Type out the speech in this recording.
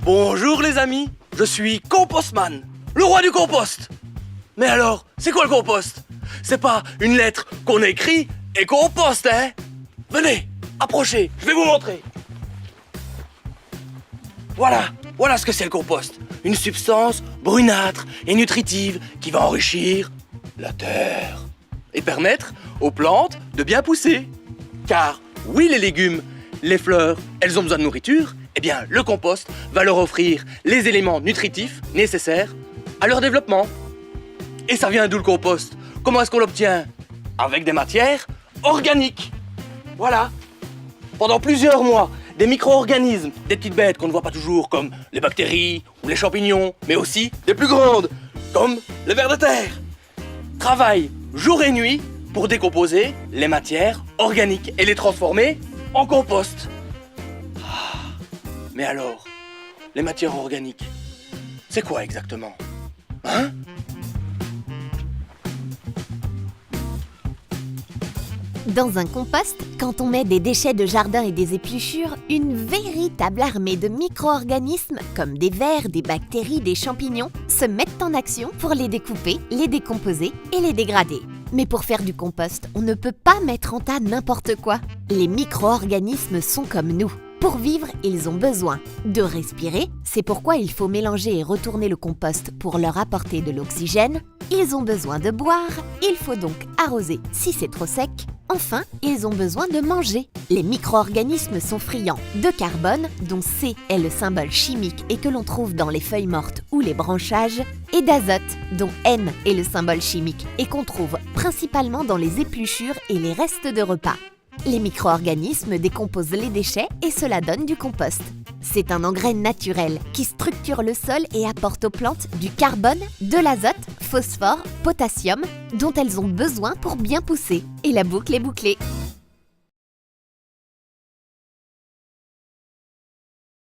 Bonjour les amis, je suis Compostman, le roi du compost. Mais alors, c'est quoi le compost? C'est pas une lettre qu'on écrit et qu'on poste, hein? Venez, approchez, je vais vous montrer. Voilà ce que c'est le compost. Une substance brunâtre et nutritive qui va enrichir la terre et permettre aux plantes de bien pousser. Car oui, les légumes, les fleurs, elles ont besoin de nourriture. Eh bien, le compost va leur offrir les éléments nutritifs nécessaires à leur développement. Et ça vient d'où le compost? Comment est-ce qu'on l'obtient? Avec des matières organiques. Voilà. Pendant plusieurs mois, des micro-organismes, des petites bêtes qu'on ne voit pas toujours, comme les bactéries ou les champignons, mais aussi des plus grandes, comme les vers de terre, travaillent jour et nuit pour décomposer les matières organiques et les transformer en compost. Mais alors, les matières organiques, c'est quoi exactement? Hein? Dans un compost, quand on met des déchets de jardin et des épluchures, une véritable armée de micro-organismes, comme des vers, des bactéries, des champignons, se mettent en action pour les découper, les décomposer et les dégrader. Mais pour faire du compost, on ne peut pas mettre en tas n'importe quoi. Les micro-organismes sont comme nous. Pour vivre, ils ont besoin de respirer, c'est pourquoi il faut mélanger et retourner le compost pour leur apporter de l'oxygène. Ils ont besoin de boire, il faut donc arroser si c'est trop sec. Enfin, ils ont besoin de manger. Les micro-organismes sont friands de carbone, dont C est le symbole chimique et que l'on trouve dans les feuilles mortes ou les branchages, et d'azote, dont N est le symbole chimique et qu'on trouve principalement dans les épluchures et les restes de repas. Les micro-organismes décomposent les déchets et cela donne du compost. C'est un engrais naturel qui structure le sol et apporte aux plantes du carbone, de l'azote, phosphore, potassium, dont elles ont besoin pour bien pousser. Et la boucle est bouclée.